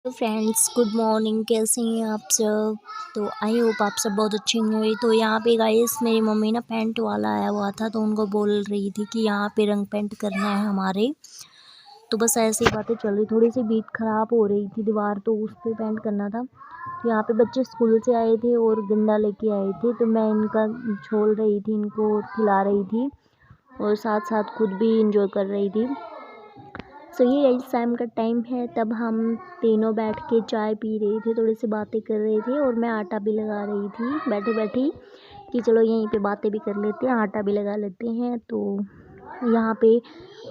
तो friends good morning, कैसे हैं आप सब। तो आई होप आप सब बहुत अच्छे होंगे। तो यहाँ पे गाइस मेरी मम्मी ना पेंट वाला आया हुआ था, तो उनको बोल रही थी कि यहाँ पे रंग पेंट करना है हमारे। तो बस ऐसी बातें चल रही, थोड़ी सी बीट ख़राब हो रही थी दीवार, तो उस पर पेंट करना था। तो यहाँ पे बच्चे स्कूल से आए थे और गंदा लेके आए थे, तो मैं इनका छोल रही थी, इनको खिला रही थी और साथ साथ खुद भी इंजॉय कर रही थी। सो ये यही शाम का टाइम है, तब हम तीनों बैठ के चाय पी रहे थे, थोड़ी सी बातें कर रहे थे और मैं आटा भी लगा रही थी बैठी बैठी कि चलो यहीं पे बातें भी कर लेते हैं, आटा भी लगा लेते हैं। तो यहाँ पे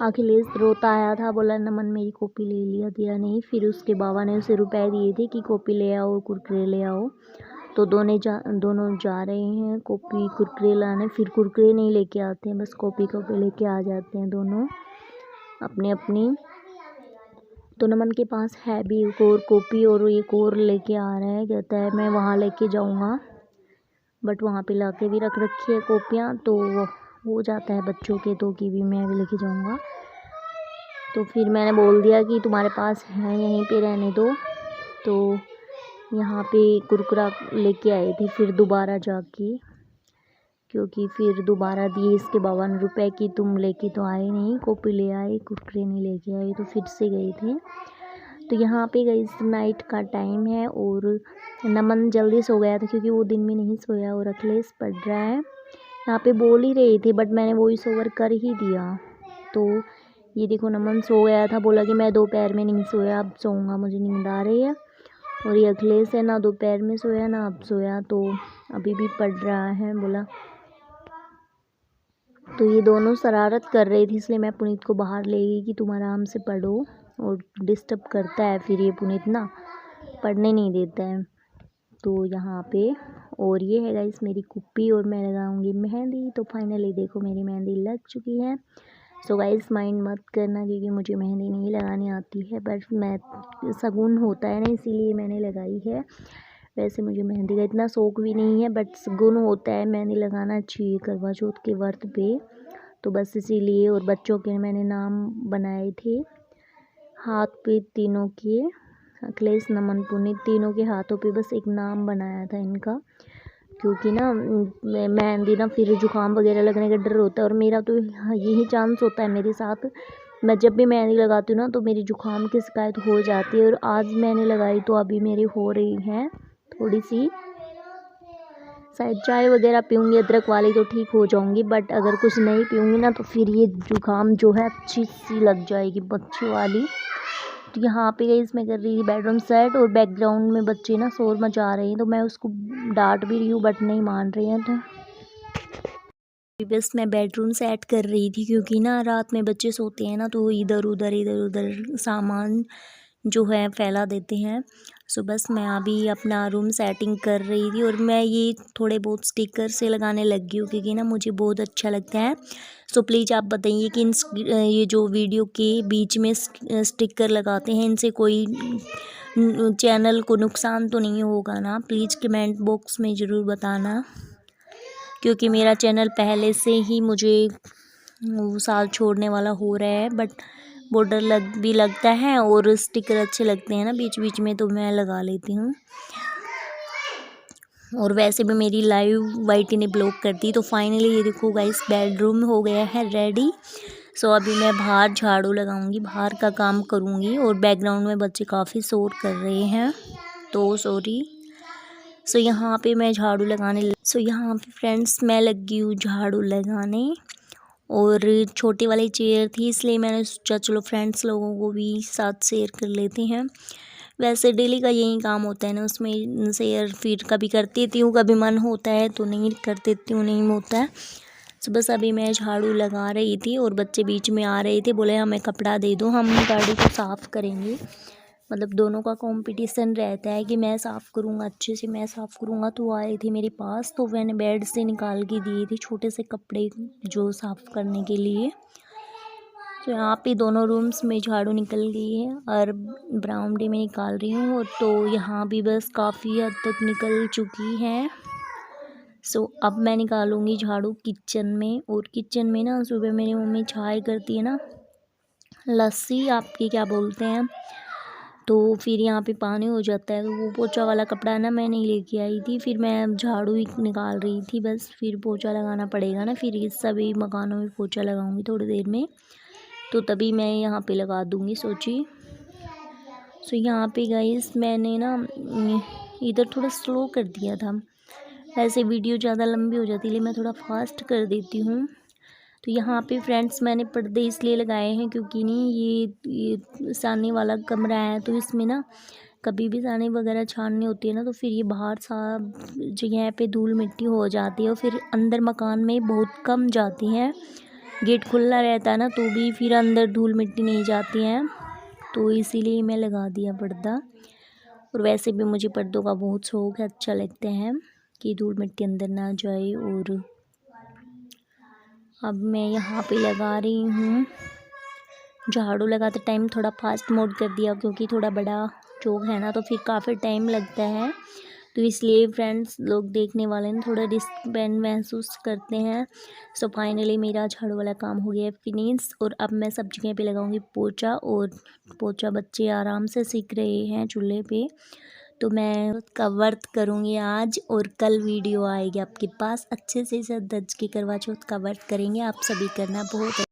अखिलेश रोता आया था, बोला नमन मेरी कॉपी ले लिया, दिया नहीं। फिर उसके बाबा ने उसे रुपए दिए थे कि कॉपी ले आओ, कुरकुरे ले आओ। तो दोनों जा रहे हैं कॉपी कुरकुरे लाने। फिर कुरकुरे नहीं लेके आते हैं, बस कॉपी लेके आ जाते हैं दोनों अपनी अपनी। तो नमन के पास है भी एक और कॉपी और एक और लेके आ रहा है, कहता है मैं वहाँ लेके जाऊँगा, बट वहाँ पे लाके भी रख रखी है कॉपियाँ, तो हो जाता है बच्चों के तो कि भी मैं भी लेके जाऊँगा। तो फिर मैंने बोल दिया कि तुम्हारे पास है यहीं पे रहने दो। तो यहाँ पे कुरकुरा लेके आए थे फिर दोबारा जाके, क्योंकि फिर दोबारा दिए इसके 52 रुपये की, तुम लेके तो आए नहीं, कॉपी ले आए, कुरकुरे नहीं लेके आए, तो फिर से गए थे। तो यहाँ पे गई नाइट का टाइम है और नमन जल्दी सो गया था क्योंकि वो दिन में नहीं सोया और अखिलेश पढ़ रहा है। यहाँ पे बोल ही रहे थे बट मैंने वॉइस ओवर कर ही दिया। तो ये देखो नमन सो गया था, बोला कि मैं दोपहर में नहीं सोया, अब सोऊंगा, मुझे नींद आ रही है। और ये अखिलेश है ना दोपहर में सोया ना अब सोया, तो अभी भी पढ़ रहा है बोला। तो ये दोनों शरारत कर रही थी, इसलिए मैं पुनीत को बाहर ले गई कि तुम आराम से पढ़ो, और डिस्टर्ब करता है फिर ये पुनीत ना, पढ़ने नहीं देता है। तो यहाँ पे और ये है गाइस मेरी कुप्पी और मैं लगाऊंगी मेहंदी। तो फाइनली देखो मेरी मेहंदी लग चुकी है। सो गाइस माइंड मत करना क्योंकि मुझे मेहंदी नहीं लगानी आती है, बट मैं शगुन होता है ना इसीलिए मैंने लगाई है। वैसे मुझे मेहंदी का इतना शौक भी नहीं है, बट शगुन होता है, मेहंदी लगाना चाहिए करवा चौथ के व्रत पे, तो बस इसीलिए। और बच्चों के मैंने नाम बनाए थे हाथ पे, तीनों के, अखिलेश नमन पुनीत तीनों के हाथों पे बस एक नाम बनाया था इनका, क्योंकि ना मेहंदी ना फिर जुकाम वगैरह लगने का डर होता है, और मेरा तो यही चांस होता है मेरे साथ। मैं जब भी मेहंदी लगाती हूँ ना तो मेरी जुकाम की शिकायत हो जाती है, और आज मैंने लगाई तो अभी मेरी हो रही है थोड़ी सी। शायद चाय वगैरह पीऊँगी अदरक वाली तो ठीक हो जाऊँगी, बट अगर कुछ नहीं पीऊँगी ना तो फिर ये जुकाम जो है अच्छी सी लग जाएगी बच्चे वाली। तो यहाँ पे गई इसमें कर रही थी बेडरूम सेट, और बैकग्राउंड में बच्चे ना शोर मचा रहे हैं, तो मैं उसको डांट भी रही हूँ बट नहीं मान रही हैं। तो बस मैं बेडरूम सेट कर रही थी क्योंकि ना रात में बच्चे सोते हैं ना तो इधर उधर सामान जो है फैला देते हैं। सो बस मैं अभी अपना रूम सेटिंग कर रही थी, और मैं ये थोड़े बहुत स्टिकर से लगाने लगी हूँ क्योंकि ना मुझे बहुत अच्छा लगता है। सो प्लीज़ आप बताइए कि ये जो वीडियो के बीच में स्टिकर लगाते हैं इनसे कोई चैनल को नुकसान तो नहीं होगा ना। प्लीज़ कमेंट बॉक्स में ज़रूर बताना, क्योंकि मेरा चैनल पहले से ही मुझे साल छोड़ने वाला हो रहा है, बट बॉर्डर भी लगता है और स्टिकर अच्छे लगते हैं ना बीच बीच में, तो मैं लगा लेती हूँ। और वैसे भी मेरी लाइव वाइटी ने ब्लॉक कर दी। तो फाइनली ये देखो गाइस बेडरूम हो गया है रेडी। सो अभी मैं बाहर झाड़ू लगाऊंगी, बाहर का काम करूंगी, और बैकग्राउंड में बच्चे काफ़ी शोर कर रहे हैं तो सॉरी। सो यहाँ पे मैं झाड़ू लगाने यहाँ पे फ्रेंड्स मैं लगी हूँ झाड़ू लगाने, और छोटी वाली चेयर थी इसलिए मैंने सोचा चलो फ्रेंड्स लोगों को भी साथ शेयर कर लेते हैं। वैसे डेली का यही काम होता है ना, उसमें शेयर फिर कभी कर देती हूँ, कभी मन होता है तो नहीं कर देती हूँ, नहीं होता है। सो बस अभी मैं झाड़ू लगा रही थी और बच्चे बीच में आ रहे थे, बोले हमें कपड़ा दे दो, हम गाड़ी को साफ़ करेंगे। मतलब दोनों का कंपटीशन रहता है कि मैं साफ़ करूँगा, अच्छे से मैं साफ़ करूँगा। तो वो आए थे मेरे पास, तो मैंने बेड से निकाल के दिए थे छोटे से कपड़े जो साफ़ करने के लिए। तो यहाँ पे दोनों रूम्स में झाड़ू निकल गई है और बरामदे में निकाल रही हूँ, तो यहाँ भी बस काफ़ी हद तक निकल चुकी है। सो अब मैं निकालूंगी झाड़ू किचन में, और किचन में ना सुबह मेरी मम्मी चाय करती है ना, लस्सी आपके क्या बोलते हैं, तो फिर यहाँ पे पानी हो जाता है। तो वो पोछा वाला कपड़ा ना मैं नहीं लेके आई थी, फिर मैं झाड़ू ही निकाल रही थी बस। फिर पोछा लगाना पड़ेगा ना, फिर इस सभी मकानों में पोछा लगाऊंगी थोड़ी देर में, तो तभी मैं यहाँ पे लगा दूँगी सोची। सो यहाँ पे गाइस मैंने ना इधर थोड़ा स्लो कर दिया था, ऐसे वीडियो ज़्यादा लंबी हो जाती है इसलिए मैं थोड़ा फास्ट कर देती हूँ। तो यहाँ पे फ्रेंड्स मैंने पर्दे इसलिए लगाए हैं क्योंकि नहीं ये सानी वाला कमरा है, तो इसमें ना कभी भी सानी वगैरह छाननी होती है ना, तो फिर ये बाहर साफ जगह पे धूल मिट्टी हो जाती है और फिर अंदर मकान में बहुत कम जाती हैं। गेट खुला रहता है ना तो भी फिर अंदर धूल मिट्टी नहीं जाती हैं, तो इसीलिए मैं लगा दिया पर्दा। और वैसे भी मुझे पर्दों का बहुत शौक है, अच्छा लगते हैं कि धूल मिट्टी अंदर ना जाए। और अब मैं यहाँ पे लगा रही हूँ झाड़ू। लगाते टाइम थोड़ा फास्ट मोड कर दिया क्योंकि थोड़ा बड़ा चौक है ना, तो फिर काफ़ी टाइम लगता है, तो इसलिए फ्रेंड्स लोग देखने वाले ना थोड़ा डिस्टर्बेंस महसूस करते हैं। सो फाइनली मेरा झाड़ू वाला काम हो गया है फिनिश। और अब मैं सब जगह पे लगाऊंगी पोछा, और पोछा बच्चे आराम से सीख रहे हैं चूल्हे पे, तो मैं उसका व्रत करूँगी आज। और कल वीडियो आएगी आपके पास अच्छे से 10 के करवा चौथ का व्रत करेंगे, आप सभी करना बहुत